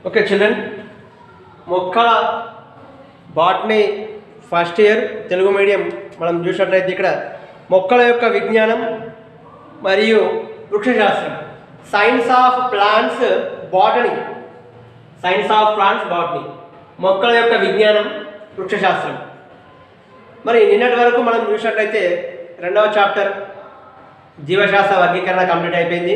Okay children, మొక్కల botany first year Telugu medium మనం చూసినట్లయితే ఇక్కడ మొక్కల యొక్క విజ్ఞానం మరియు వృక్షశాస్త్రం, science of plants botany, science of plants botany, మొక్కల యొక్క విజ్ఞానం వృక్షశాస్త్రం. మరి నిన్నటి వరకు మనం చూసినట్లయితే రెండవ చాప్టర్ జీవశాస్త్ర వర్గీకరణ కంప్లీట్ అయిపోయింది.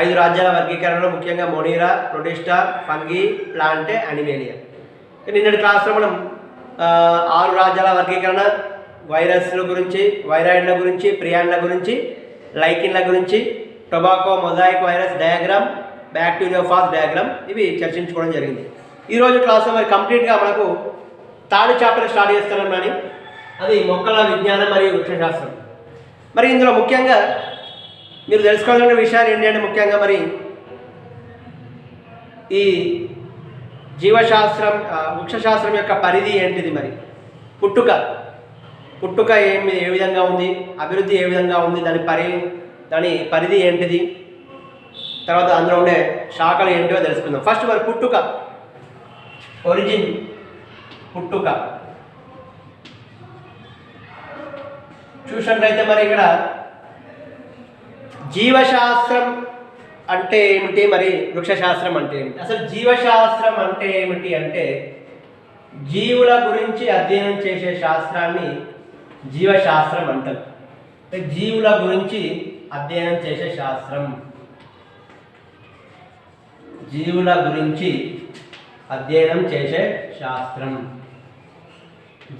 5 రాజ్యాల వర్గీకరణలో ముఖ్యంగా మొనీరా, ప్రొటిస్టా, ఫంగి, ప్లాంటే, అనిమేలియా. నిన్నటి క్లాస్లో మనం 6 రాజ్యాల వర్గీకరణ, వైరస్ల గురించి, వైరాయిడ్ల గురించి, ప్రియాన్ల గురించి, లైకిన్ల గురించి, tobacco mosaic virus diagram, bacteriophage diagram ఇవి చర్చించుకోవడం జరిగింది. ఈరోజు క్లాస్లో మరి కంప్లీట్గా మనకు 3rd చాప్టర్ స్టార్ట్ చేస్తున్నాం కానీ అది మొక్కల విజ్ఞానం మరియు వృక్షశాస్త్రం. మరి ఇందులో ముఖ్యంగా మీరు తెలుసుకోవాల్సిన విషయాలు ఏంటి అంటే ముఖ్యంగా మరి ఈ జీవశాస్త్రం వృక్షశాస్త్రం యొక్క పరిధి ఏంటిది, మరి పుట్టుక ఏ విధంగా ఉంది, అభివృద్ధి ఏ విధంగా ఉంది, దాని పరిధి ఏంటిది, తర్వాత అందులో ఉండే శాఖలు ఏంటివో తెలుసుకుందాం. ఫస్ట్ మరి పుట్టుక, ఒరిజిన్, పుట్టుక చూసినట్లయితే మరి ఇక్కడ జీవశాస్త్రం అంటే ఏమిటి, మరి వృక్షశాస్త్రం అంటే ఏమిటి? అసలు జీవశాస్త్రం అంటే ఏమిటి అంటే జీవుల గురించి అధ్యయనం చేసే శాస్త్రాన్ని జీవశాస్త్రం అంటారు. జీవుల గురించి అధ్యయనం చేసే శాస్త్రం, జీవుల గురించి అధ్యయనం చేసే శాస్త్రం,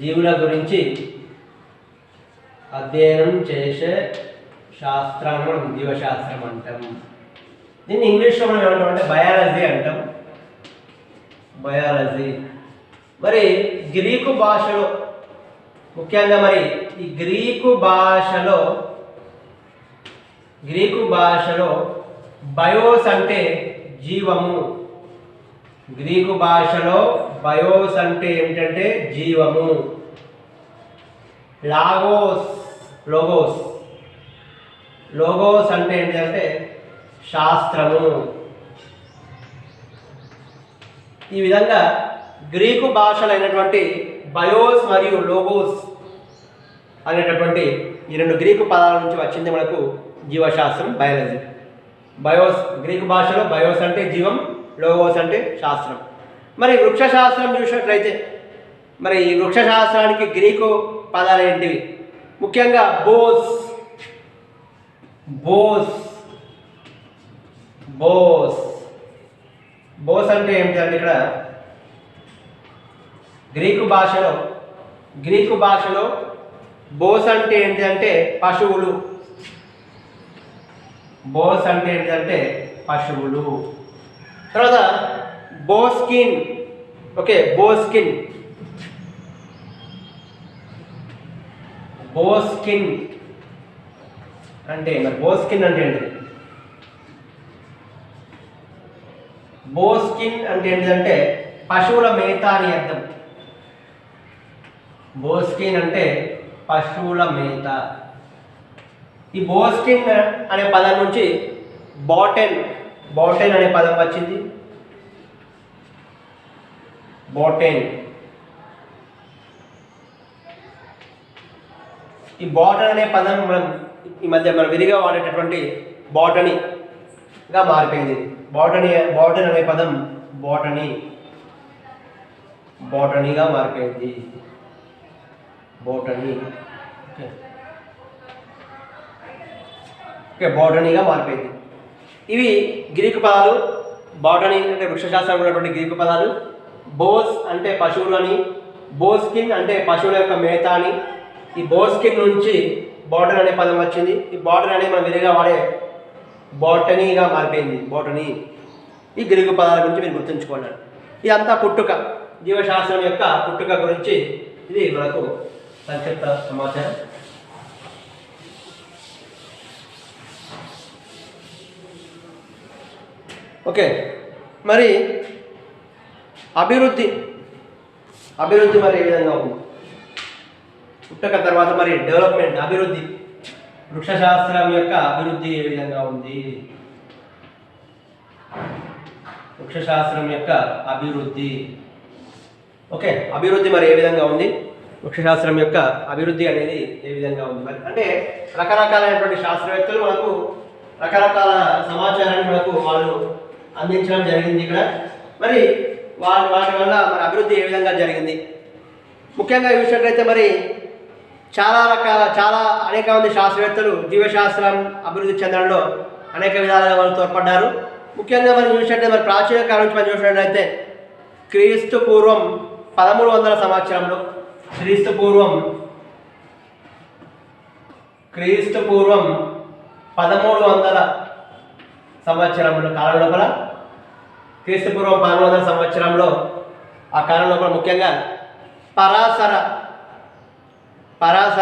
జీవుల గురించి అధ్యయనం చేసే శాస్త్రాన్ని మనం జీవశాస్త్రం అంటాం. దీన్ని ఇంగ్లీష్లో మనం ఏమంటాం అంటే బయాలజీ అంటాం, బయాలజీ. మరి గ్రీకు భాషలో ముఖ్యంగా మరి ఈ గ్రీకు భాషలో బయోస్ అంటే జీవము, గ్రీకు భాషలో బయోస్ అంటే ఏమిటంటే జీవము, లోగోస్ అంటే ఏంటంటే శాస్త్రము. ఈ విధంగా గ్రీకు భాషలైనటువంటి బయోస్ మరియు లోగోస్ అనేటటువంటి ఈ 2 గ్రీకు పదాల నుంచి వచ్చింది మనకు జీవశాస్త్రం, బయాలజీ. బయోస్ గ్రీకు భాషలో బయోస్ అంటే జీవం, లోగోస్ అంటే శాస్త్రం. మరి వృక్షశాస్త్రం చూసినట్లయితే మరి ఈ వృక్షశాస్త్రానికి గ్రీకు పదాలు ఏంటివి? ముఖ్యంగా బోస్ అంటే ఏమిటంటే ఇక్కడ గ్రీకు భాషలో బోస్ అంటే ఏంటంటే పశువులు, బోస్ అంటే ఏంటంటే పశువులు. తర్వాత బోస్కిన్, ఓకే బోస్కిన్ అంటే మరి బోస్కిన్ అంటే ఏంటి? బోస్కిన్ అంటే ఏంటంటే పశువుల మేత అని అర్థం. బోస్కిన్ అంటే పశువుల మేత. ఈ బోస్కిన్ అనే పదం నుంచి బాటెన్ అనే పదం వచ్చింది. బాటెన్, ఈ బాటన్ అనే పదం మనం ఈ మధ్య మనం విరిగా వాడేటటువంటి బాటనీగా మారిపోయింది. బాటన్ అనే పదం బాటనీగా మారిపోయింది. బాటనీగా మారిపోయింది. ఇవి గ్రీకు పదాలు. బాటనీ అంటే వృక్షశాస్త్రంలో ఉన్నటువంటి గ్రీకు పదాలు. బోస్ అంటే పశువులని, బోస్కిన్ అంటే పశువుల యొక్క మేత అని. ఈ బోస్కిన్ నుంచి బాటన్ అనే పదం వచ్చింది. ఈ బాటన్ అనేది మనం విరిగా వాడే బాటనీగా మారిపోయింది. బాటనీ ఈ గ్రీకు పదాల గురించి మీరు గుర్తుంచుకోండి. ఇదంతా పుట్టుక, జీవశాస్త్రం యొక్క పుట్టుక గురించి ఇది మనకు సంక్షిప్త సమాచారం. ఓకే, మరి అభివృద్ధి మరి ఏ విధంగా ఉంది? పుట్టుక తర్వాత మరి డెవలప్మెంట్, అభివృద్ధి, వృక్షశాస్త్రం యొక్క అభివృద్ధి ఏ విధంగా ఉంది? వృక్షశాస్త్రం యొక్క అభివృద్ధి. ఓకే, అభివృద్ధి మరి ఏ విధంగా ఉంది, వృక్షశాస్త్రం యొక్క అభివృద్ధి అనేది ఏ విధంగా ఉంది మరి అంటే రకరకాలైనటువంటి శాస్త్రవేత్తలు మనకు రకరకాల సమాచారాన్ని మనకు వాళ్ళు అందించడం జరిగింది ఇక్కడ. మరి వాటి వల్ల మరి అభివృద్ధి ఏ విధంగా జరిగింది, ముఖ్యంగా చూసినట్లయితే మరి చాలా అనేక మంది శాస్త్రవేత్తలు జీవశాస్త్రం అభివృద్ధి చెందడంలో అనేక విధాలుగా వాళ్ళు తోడ్పడ్డారు. ముఖ్యంగా మనం చూసినట్లయితే మరి ప్రాచీన కాలం నుంచి మనం చూసినట్లయితే క్రీస్తు పూర్వం 1300 సంవత్సరంలో క్రీస్తు పూర్వం 1300 సంవత్సరంలో కాలం లోపల క్రీస్తు పూర్వం 1300 సంవత్సరంలో ఆ కాలం లోపల ముఖ్యంగా పరాశర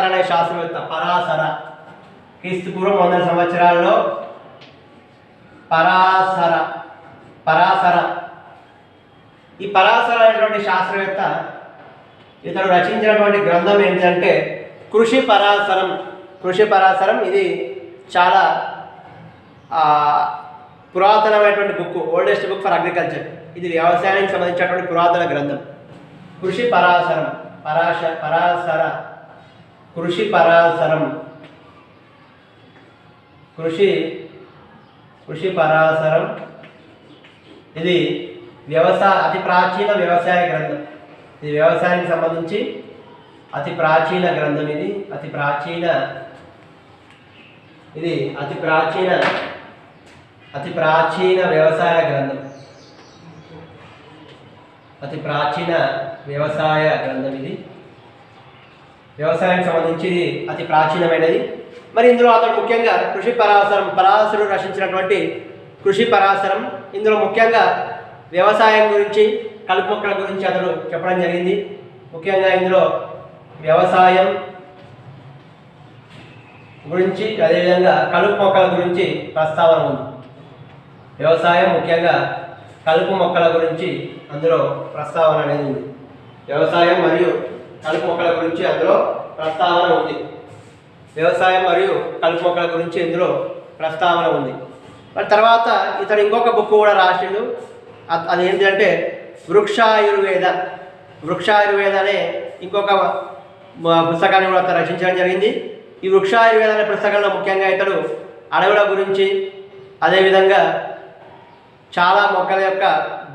అనే శాస్త్రవేత్త క్రీస్తు పూర్వం 100 సంవత్సరాల్లో పరాశర ఈ పరాశర అనేటువంటి శాస్త్రవేత్త ఇతడు రచించినటువంటి గ్రంథం ఏంటంటే కృషి పరాశరం. ఇది చాలా పురాతనమైనటువంటి book, oldest book for agriculture. ఇది వ్యవసాయానికి సంబంధించినటువంటి పురాతన గ్రంథం. కృషి పరాశరం ఇది అతి ప్రాచీన వ్యవసాయ గ్రంథం. ఇది వ్యవసాయానికి సంబంధించి అతి ప్రాచీన గ్రంథం. అతి ప్రాచీన వ్యవసాయ గ్రంథం. ఇది వ్యవసాయానికి సంబంధించి అతి ప్రాచీనమైనది. మరి ఇందులో అతను ముఖ్యంగా పరాశరుడు రచించినటువంటి కృషి పరాశరం, ఇందులో ముఖ్యంగా వ్యవసాయం గురించి, కలుపు మొక్కల గురించి అతను చెప్పడం జరిగింది. ముఖ్యంగా ఇందులో వ్యవసాయం గురించి, అదేవిధంగా కలుపు మొక్కల గురించి ప్రస్తావన ఉంది. వ్యవసాయం ముఖ్యంగా కలుపు మొక్కల గురించి అందులో ప్రస్తావన అనేది ఉంది. వ్యవసాయం మరియు కలుపు మొక్కల గురించి అందులో ప్రస్తావన ఉంది. మరి తర్వాత ఇతడు ఇంకొక బుక్ కూడా రాసిండు. అది ఏంటంటే వృక్షాయుర్వేద అనే ఇంకొక పుస్తకాన్ని కూడా రచించడం జరిగింది. ఈ వృక్షాయుర్వేద అనే పుస్తకంలో ముఖ్యంగా ఇతడు అడవుల గురించి, అదేవిధంగా చాలా మొక్కల యొక్క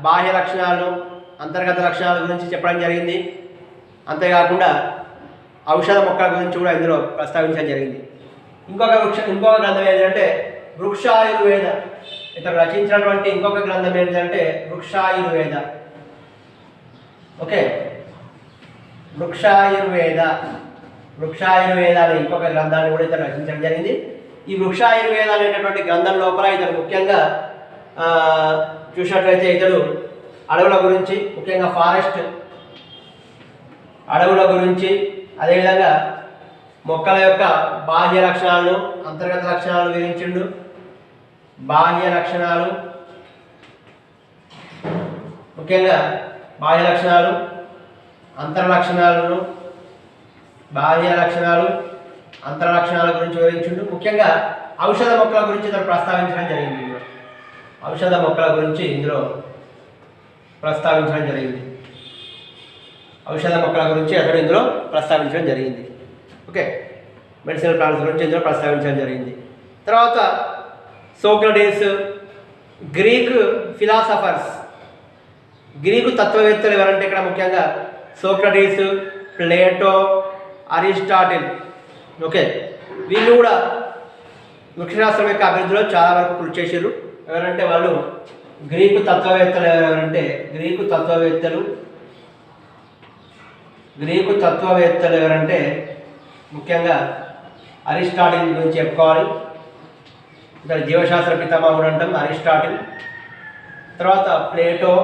బాహ్య లక్షణాలు, అంతర్గత లక్షణాల గురించి చెప్పడం జరిగింది. అంతేకాకుండా ఔషధ మొక్కల గురించి కూడా ఇందులో ప్రస్తావించడం జరిగింది. ఇంకొక గ్రంథం ఏంటంటే వృక్షాయుర్వేద. ఇతడు రచించినటువంటి ఇంకొక గ్రంథం ఏంటంటే వృక్షాయుర్వేద. ఓకే, వృక్షాయుర్వేద అనే ఇంకొక గ్రంథాన్ని కూడా ఇతను రచించడం జరిగింది. ఈ వృక్షాయుర్వేద అనేటటువంటి గ్రంథం లోపల ఇతడు ముఖ్యంగా చూసినట్లయితే ఇతడు అడవుల గురించి, ముఖ్యంగా అడవుల గురించి, అదేవిధంగా మొక్కల యొక్క బాహ్య లక్షణాలను, అంతర్గత లక్షణాలు వివరించిండు. ముఖ్యంగా బాహ్య లక్షణాలు, అంతర లక్షణాల గురించి వివరించిండు. ముఖ్యంగా ఔషధ మొక్కల గురించి ఇతను ప్రస్తావించడం జరిగింది. అతడు ఇందులో ప్రస్తావించడం జరిగింది. ఓకే, మెడిసినల్ ప్లాంట్స్ గురించి ఇందులో ప్రస్తావించడం జరిగింది. తర్వాత సోక్రటీస్, గ్రీకు ఫిలాసఫర్స్, గ్రీకు తత్వవేత్తలు ఎవరంటే ఇక్కడ ముఖ్యంగా సోక్రటీస్, ప్లేటో, అరిస్టాటిల్. ఓకే, వీళ్ళు కూడా వృక్షశాస్త్రం యొక్క అభివృద్ధిలో చాలా వరకు కృషి చేశారు. ఎవరంటే వాళ్ళు గ్రీకు తత్వవేత్తలు ఎవరంటే ముఖ్యంగా అరిస్టాటిల్ గురించి చెప్పుకోవాలి. ఇక్కడ జీవశాస్త్ర పితామహుడు అంటాం అరిస్టాటిల్. తర్వాత ప్లేటో,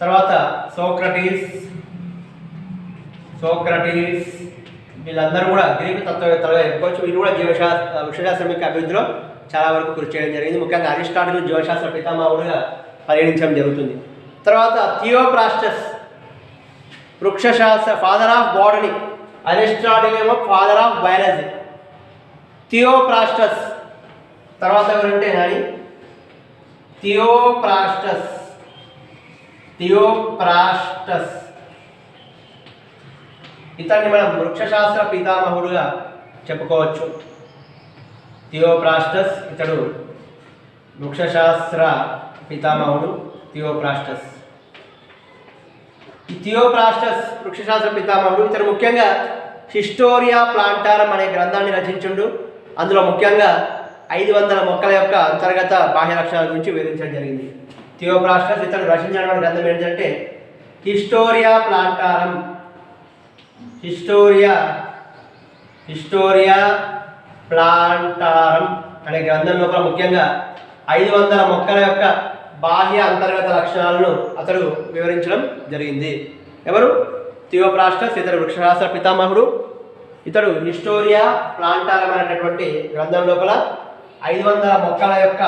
తర్వాత సోక్రటీస్ వీళ్ళందరూ కూడా గ్రీకు తత్వవేత్తలుగా చెప్పుకోవచ్చు. వీళ్ళు కూడా వృక్షశాస్త్రం యొక్క అభివృద్ధిలో చాలా వరకు కృషి చేయడం జరిగింది. ముఖ్యంగా అరిస్టాటిల్ జీవశాస్త్ర పితామహుడుగా పరిగణించడం జరుగుతుంది. తర్వాత థియోఫ్రాస్టస్ వృక్షశాస్త్ర ఫాదర్ ఆఫ్ బాటనీ, అరిస్టాటిల్ ఏమో ఫాదర్ ఆఫ్ బయాలజీ. థియోఫ్రాస్టస్ తర్వాత ఎవరంటే నాని థియోప్రాస్టస్. ఇతన్ని మనం వృక్షశాస్త్ర పితామహుడుగా చెప్పుకోవచ్చు. థియోప్రాస్టస్ ఇతడు వృక్షశాస్త్ర పితామహుడు థియోప్రాస్టస్. ఈ థియోప్రాస్టస్ వృక్షశాస్త్ర పితామహుడు. ఇతడు ముఖ్యంగా హిస్టోరియా ప్లాంటారం అనే గ్రంథాన్ని రచించుండు. అందులో ముఖ్యంగా 500 మొక్కల యొక్క అంతర్గత బాహ్య లక్షణాల గురించి వివరించడం జరిగింది. థియోప్రాస్టస్ ఇతడు రచించిన గ్రంథం ఏంటంటే హిస్టోరియా ప్లాంటారం. హిస్టోరియా ప్లాంటారం అనే గ్రంథం లోపల ముఖ్యంగా 500 మొక్కల యొక్క బాహ్య అంతర్గత లక్షణాలను అతడు వివరించడం జరిగింది. ఎవరు? థియోప్రాస్టస్. ఇతడు వృక్షశాస్త్ర పితామహుడు. ఇతడు హిస్టోరియా ప్లాంటారం అనేటటువంటి గ్రంథం లోపల 500 మొక్కల యొక్క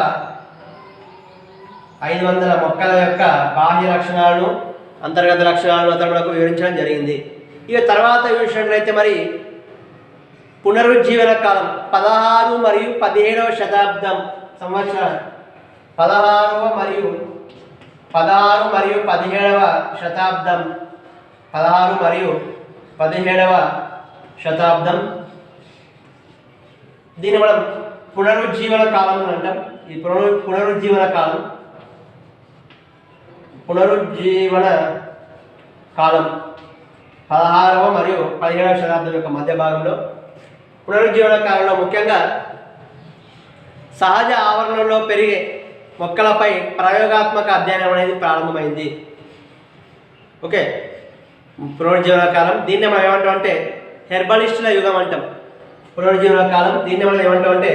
బాహ్య లక్షణాలను అంతర్గత లక్షణాలను అతడు మనకు వివరించడం జరిగింది. ఇక తర్వాత చూసినట్లయితే మరి పునరుజ్జీవన కాలం 16 మరియు 17వ శతాబ్దం సంవత్సరాలు. 16 మరియు 17వ శతాబ్దం. 16 మరియు 17వ శతాబ్దం. దీన్ని మనం పునరుజ్జీవన కాలం అని అంటాం. ఈ పునరుజ్జీవన కాలం 16వ మరియు 17వ శతాబ్దం యొక్క మధ్య భాగంలో. పునరుజ్జీవన కాలంలో ముఖ్యంగా సహజ ఆవరణలో పెరిగే మొక్కలపై ప్రయోగాత్మక అధ్యయనం అనేది ప్రారంభమైంది. ఓకే, పునరుజ్జీవన కాలం దీన్ని మనం ఏమంటాం అంటే హెర్బలిస్టుల యుగం అంటాం. పునరుజ్జీవన కాలం దీన్ని మనం ఏమంటాం అంటే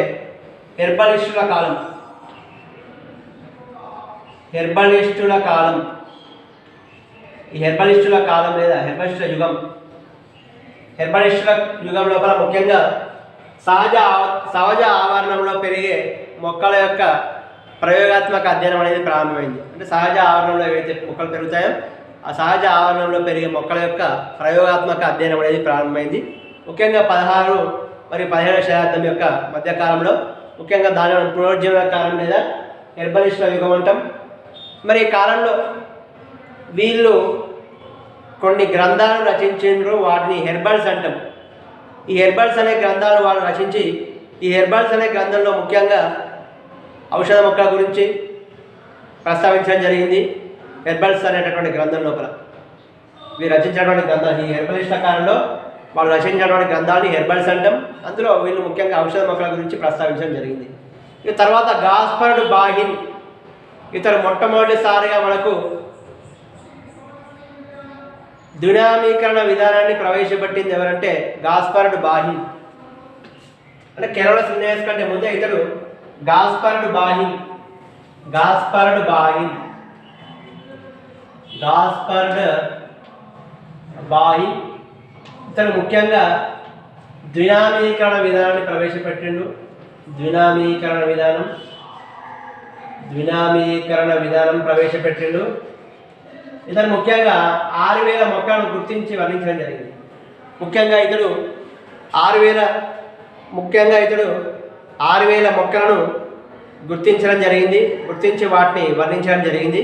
హెర్బలిస్టుల కాలం. ఈ హెర్బలిస్టుల కాలం లేదా హెర్బలిస్టుల యుగం లోపల ముఖ్యంగా సహజ ఆవరణంలో పెరిగే మొక్కల యొక్క ప్రయోగాత్మక అధ్యయనం అనేది ప్రారంభమైంది. అంటే సహజ ఆవరణంలో ఏవైతే మొక్కలు పెరుగుతాయో ఆ సహజ ఆవరణంలో పెరిగే మొక్కల యొక్క ప్రయోగాత్మక అధ్యయనం అనేది ప్రారంభమైంది. ముఖ్యంగా 16 మరియు 17వ శతాబ్దం యొక్క మధ్యకాలంలో ముఖ్యంగా దాని పునరుజ్జీవన కాలం లేదా హెర్బలిస్టుల యుగం అంటాం. మరి ఈ కాలంలో వీళ్ళు కొన్ని గ్రంథాలను రచించారు. వాటిని హెర్బల్స్ అంటాం. ఈ హెర్బల్స్ అనే గ్రంథాలు వాళ్ళు రచించి ఈ హెర్బల్స్ అనే గ్రంథంలో ముఖ్యంగా ఔషధ మొక్కల గురించి ప్రస్తావించడం జరిగింది. హెర్బల్స్ అనేటటువంటి గ్రంథం లోపల వీరు రచించినటువంటి గ్రంథాలు ఈ హెర్బలిస్టుల కాలంలో వాళ్ళు రచించినటువంటి గ్రంథాన్ని హెర్బల్స్ అంటాం. అందులో వీళ్ళు ముఖ్యంగా ఔషధ మొక్కల గురించి ప్రస్తావించడం జరిగింది. ఇక తర్వాత గాస్పర్డ్ బాహిన్ ఇతడు మొట్టమొదటిసారిగా మనకు ద్వినామీకరణ విధానాన్ని ప్రవేశపెట్టింది ఎవరంటే గాస్పర్డ్ బాహిన్. అంటే కెరోలస్ లిన్నేయస్ కంటే ముందే ఇతడు గాస్పర్డ్ బాహిన్ ఇతడు ముఖ్యంగా ద్వినామీకరణ విధానాన్ని ప్రవేశపెట్టిండు. ద్వినామీకరణ విధానం ప్రవేశపెట్టిండు. ఇతను ముఖ్యంగా 6000 మొక్కలను గుర్తించి వర్ణించడం జరిగింది. ముఖ్యంగా ఇతడు 6000 మొక్కలను గుర్తించి వాటిని వర్ణించడం జరిగింది.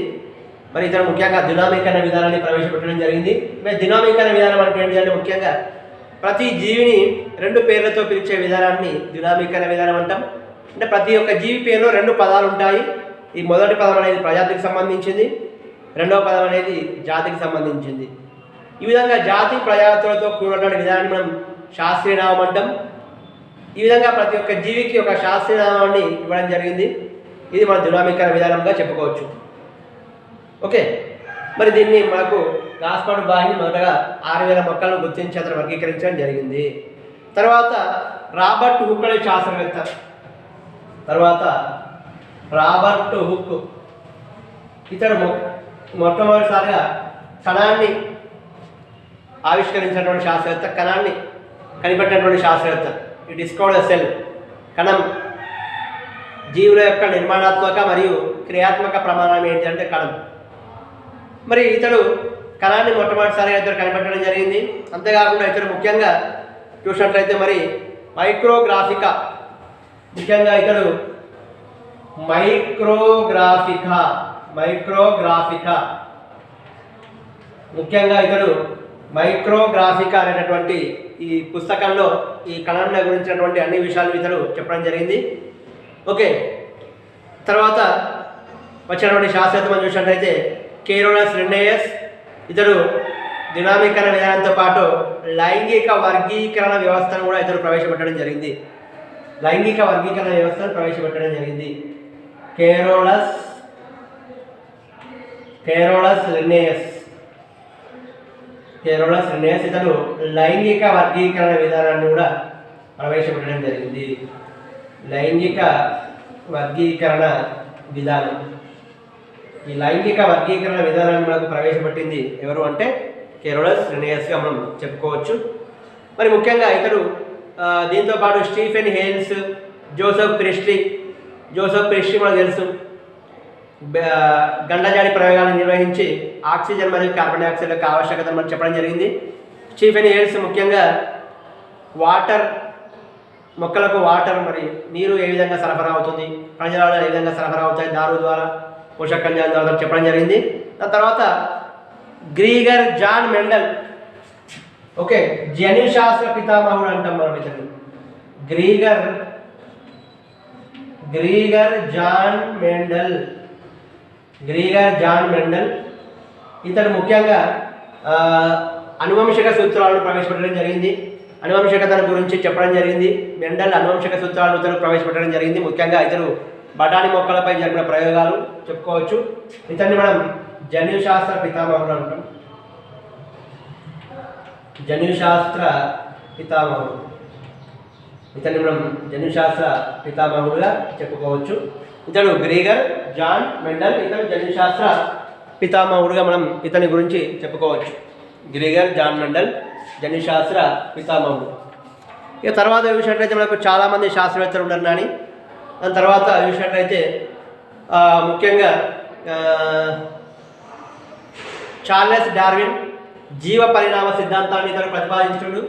మరి ఇతను ముఖ్యంగా దినామీకరణ విధానాన్ని ప్రవేశపెట్టడం జరిగింది. మరి దినామీకరణ విధానం అంటే ఏంటంటే ముఖ్యంగా ప్రతి జీవిని 2 పేర్లతో పిలిచే విధానాన్ని దినామీకరణ విధానం అంటాం. అంటే ప్రతి ఒక్క జీవి పేరులో 2 పదాలు ఉంటాయి. ఈ మొదటి పదం అనేది ప్రజాతికి సంబంధించింది, రెండవ పదం అనేది జాతికి సంబంధించింది. ఈ విధంగా జాతి ప్రజాతులతో కూడినటువంటి విధానాన్ని మనం శాస్త్రీయనామం అంటాం. ఈ విధంగా ప్రతి ఒక్క జీవికి ఒక శాస్త్రీయనామాన్ని ఇవ్వడం జరిగింది. ఇది మన దినామీకరణ విధానంగా చెప్పుకోవచ్చు. ఓకే, మరి దీన్ని మనకు గాస్పర్డ్ బాహిన్ మొదటగా 6000 మొక్కలను గుర్తించి అతను వర్గీకరించడం జరిగింది. తర్వాత రాబర్ట్ హుక్ అనే శాస్త్రవేత్త. ఇతడు మొట్టమొదటిసారిగా కణాన్ని ఆవిష్కరించినటువంటి శాస్త్రవేత్త, కణాన్ని కనిపెట్టినటువంటి శాస్త్రవేత్త. ఈ డిస్కవర్డ్ ద సెల్. కణం జీవుల యొక్క నిర్మాణాత్మక మరియు క్రియాత్మక ప్రమాణం ఏంటంటే కణం. మరి ఇతడు కణాన్ని మొట్టమొదటిసారిగా ఇతడు కనిపెట్టడం జరిగింది. అంతేకాకుండా ఇతడు ముఖ్యంగా చూసినట్లయితే మరి మైక్రోగ్రాఫికా, ముఖ్యంగా ఇతడు మైక్రోగ్రాఫికా. మైక్రోగ్రాఫికా ముఖ్యంగా ఇతడు మైక్రోగ్రాఫికా అనేటటువంటి ఈ పుస్తకంలో ఈ కణాల గురించినటువంటి అన్ని విషయాలు ఇతడు చెప్పడం జరిగింది. ఓకే, తర్వాత వచ్చినటువంటి శాస్త్రవేత్త మనం చూసినట్లయితే కేరోలస్ లిన్నేయస్. ఇతడు దినామీకరణ విధానంతో పాటు లైంగిక వర్గీకరణ వ్యవస్థను కూడా ఇతడు ప్రవేశపెట్టడం జరిగింది. లైంగిక వర్గీకరణ వ్యవస్థను ప్రవేశపెట్టడం జరిగింది. కేరోలస్ లిన్నేయస్. ఇతడు లైంగిక వర్గీకరణ విధానాన్ని కూడా ప్రవేశపెట్టడం జరిగింది. లైంగిక వర్గీకరణ విధానం. ఈ లైంగిక వర్గీకరణ విధానాన్ని మనకు ప్రవేశపెట్టింది ఎవరు అంటే కేరోలస్ లిన్నేయస్గా మనం చెప్పుకోవచ్చు. మరి ముఖ్యంగా ఇతడు దీంతో పాటు స్టీఫెన్ హేల్స్, జోసెఫ్ ప్రిస్ట్లీ మనకు తెలుసు, గండజాడి ప్రయోగాలను నిర్వహించి ఆక్సిజన్ మరియు కార్బన్ డైఆక్సైడ్ యొక్క ఆవశ్యకతను మనం చెప్పడం జరిగింది. స్టీఫెన్ హేల్స్ ముఖ్యంగా మొక్కలకు వాటర్ మరి నీరు ఏ విధంగా సరఫరా అవుతుంది, కణజాలాలు ఏ విధంగా సరఫరా అవుతాయి, దారు ద్వారా, పోషక కణజాల ద్వారా చెప్పడం జరిగింది. దాని తర్వాత గ్రీగర్ జాన్ మెండల్. ఓకే, జన్యుశాస్త్ర పితామహుడు అంటాం మనం ఇతను. Gregor Johann Mendel. ఇతడు ముఖ్యంగా అనువంశిక సూత్రాలను ప్రవేశపెట్టడం జరిగింది. అనువంశికతను గురించి చెప్పడం జరిగింది. మెండల్ అనువంశిక సూత్రాలను ఇతడు ప్రవేశపెట్టడం జరిగింది. ముఖ్యంగా ఇతడు బఠానీ మొక్కలపై జరిపిన ప్రయోగాలు చెప్పుకోవచ్చు. ఇతన్ని మనం జన్యుశాస్త్ర పితామహుడు అంటాం. ఇతన్ని మనం జన్యుశాస్త్ర పితామహుడుగా చెప్పుకోవచ్చు. ఇతడు గ్రీగర్ జాన్ మెండల్. ఇతడు జన్యుశాస్త్ర పితామహుడుగా మనం ఇతని గురించి చెప్పుకోవచ్చు. గ్రీగర్ జాన్ మెండల్ జన్యుశాస్త్ర పితామహుడు. ఇక తర్వాత చూసినట్లయితే మనకు చాలామంది శాస్త్రవేత్తలు ఉన్నారు నాని. దాని తర్వాత చూసినట్లయితే ముఖ్యంగా చార్లెస్ డార్విన్ జీవ పరిణామ సిద్ధాంతాన్ని ఇతడు ప్రతిపాదించుడు.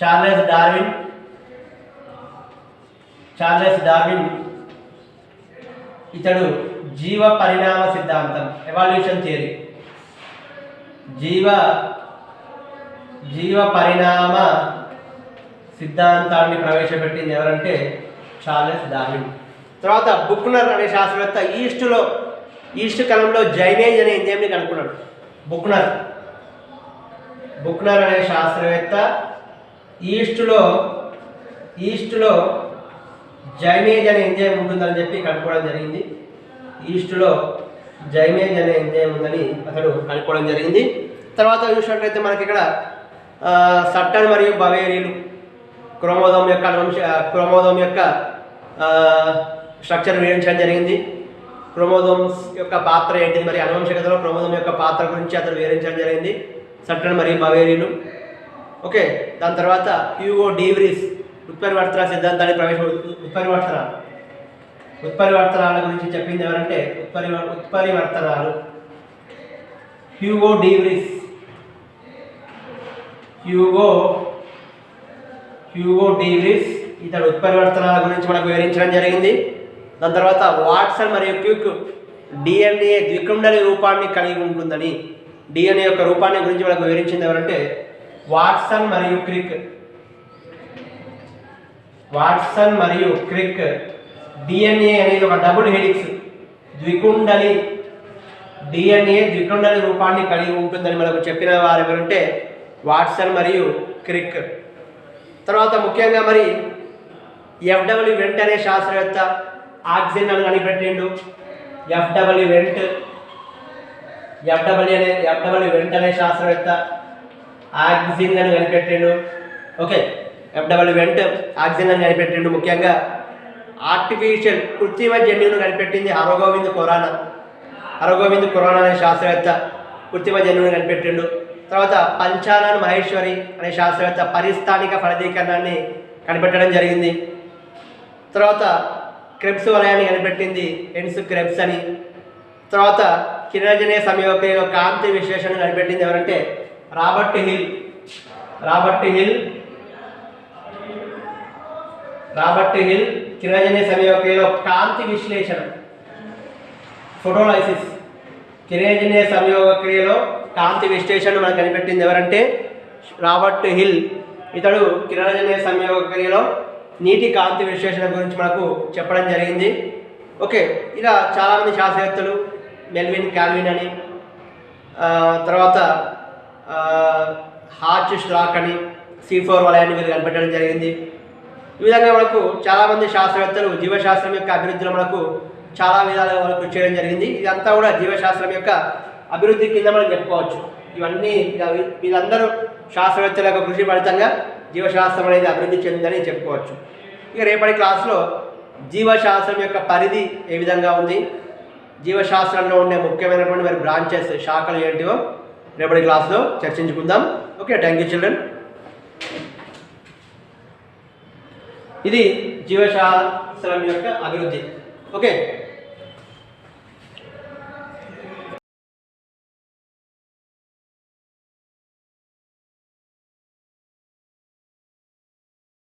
చార్లెస్ డార్విన్ ఇతడు జీవ పరిణామ సిద్ధాంతం, ఎవల్యూషన్ థియరీ, జీవ పరిణామ సిద్ధాంతాన్ని ప్రవేశపెట్టింది ఎవరంటే చార్లెస్ డార్విన్. తర్వాత బుక్నర్ అనే శాస్త్రవేత్త ఈస్ట్ కణంలో జైనేజ్ అనే ఎంజైమ్ని కనుక్కున్నాడు. బుక్నర్ అనే శాస్త్రవేత్త ఈస్ట్లో జైనేజ్ అనే ఎంజైమ్ ఉంటుందని చెప్పి కనుక్కోవడం జరిగింది. ఈస్ట్లో జైనేజ్ అనే ఎంజైమ్ ఉందని అతడు కనుక్కోవడం జరిగింది. తర్వాత చూసినట్లయితే మనకి ఇక్కడ సట్టన్ మరియు బవేరీలు క్రోమోజోమ్ యొక్క స్ట్రక్చర్ వివరించడం జరిగింది. క్రోమోజోమ్స్ యొక్క పాత్ర ఏంటిది, మరి అనువంశికతలో క్రోమోజోమ్ యొక్క పాత్ర గురించి అతడు వివరించడం జరిగింది. సట్టన్ మరియు బవేరీలు. ఓకే, దాని తర్వాత హ్యూగో డీవ్రీస్ ఉత్పరివర్తన సిద్ధాంతాన్ని ఉత్పరివర్తనాల గురించి చెప్పింది ఎవరంటే ఉత్పరివర్తనాలు. హ్యూగో డీవ్రీస్ ఇతడు ఉత్పరివర్తనాల గురించి మనకు వివరించడం జరిగింది. దాని తర్వాత వాట్సన్ మరియు క్విక్ డిఎన్ఏ ద్వికుండలి రూపాన్ని కలిగి ఉంటుందని, డిఎన్ఏ యొక్క రూపాన్ని గురించి మనకు వివరించింది ఎవరంటే వాట్సన్ మరియు క్రిక్. డిఎన్ఏ అనేది ఒక డబుల్ హెలిక్స్ ద్వికుండలి రూపాన్ని కలిగి ఉంటుందని మనకు చెప్పిన వారు ఎవరంటే వాట్సన్ మరియు క్రిక్. తర్వాత ముఖ్యంగా మరి ఎఫ్డబ్ల్యూ వెంట్ అనే శాస్త్రవేత్త ఆక్సిజన్ అని కనిపెట్టిండు. ఎఫ్డబ్ల్యూ వెంట్ అనే శాస్త్రవేత్త ఆక్సిజన్ అని కనిపెట్టిండు. ఓకే, ఎఫ్డబ్ల్యూ వెంట్ ఆక్సిజన్ అని కనిపెట్టిండు. ముఖ్యంగా ఆర్టిఫిషియల్ కృత్రిమ జన్యువును కనిపెట్టింది హరగోవింద్ ఖురానా అనే శాస్త్రవేత్త కృత్రిమ జన్యువును కనిపెట్టిండు. తర్వాత పంచానన్ మహేశ్వరి అనే శాస్త్రవేత్త పరిస్థానిక ఫలదీకరణాన్ని కనిపెట్టడం జరిగింది. తర్వాత క్రెబ్స్ వలయాన్ని కనిపెట్టింది హెన్స్ క్రెబ్స్ అని. తర్వాత కిరణజన్య సంయోగంలో కాంతి విశ్లేషణ కనిపెట్టింది ఎవరంటే రాబర్ట్ హిల్ కిరణజన్య సంయోగక్రియలో కాంతి విశ్లేషణ, ఫోటోలైసిస్. కిరణజన్య సంయోగక్రియలో కాంతి విశ్లేషణ మనకు కనిపెట్టింది ఎవరంటే రాబర్ట్ హిల్. ఇతడు కిరణజన్య సంయోగక్రియలో నీటి కాంతి విశ్లేషణ గురించి మనకు చెప్పడం జరిగింది. ఓకే, ఇలా చాలామంది శాస్త్రవేత్తలు మెల్విన్ కాల్విన్ అని, తర్వాత హార్చ్ స్ట్రాక్ అని, C4 వలయాన్ని వీళ్ళు కనిపెట్టడం జరిగింది. ఈ విధంగా మనకు చాలామంది శాస్త్రవేత్తలు జీవశాస్త్రం యొక్క అభివృద్ధిలో మనకు చాలా విధాలుగా మనకు కృషి చేయడం జరిగింది. ఇదంతా కూడా జీవశాస్త్రం యొక్క అభివృద్ధి కింద మనం చెప్పుకోవచ్చు. ఇవన్నీ వీళ్ళందరూ శాస్త్రవేత్తల యొక్క కృషి ఫలితంగా జీవశాస్త్రం అనేది అభివృద్ధి చెందిందని చెప్పుకోవచ్చు. ఇక రేపటి క్లాస్లో జీవశాస్త్రం యొక్క పరిధి ఏ విధంగా ఉంది, జీవశాస్త్రంలో ఉండే ముఖ్యమైనటువంటి మరి బ్రాంచెస్, శాఖలు ఏంటివో రేపటి క్లాస్లో చర్చించుకుందాం. Okay, thank you children. ఇది జీవశాస్త్రం యొక్క అభివృద్ధి. ఓకే.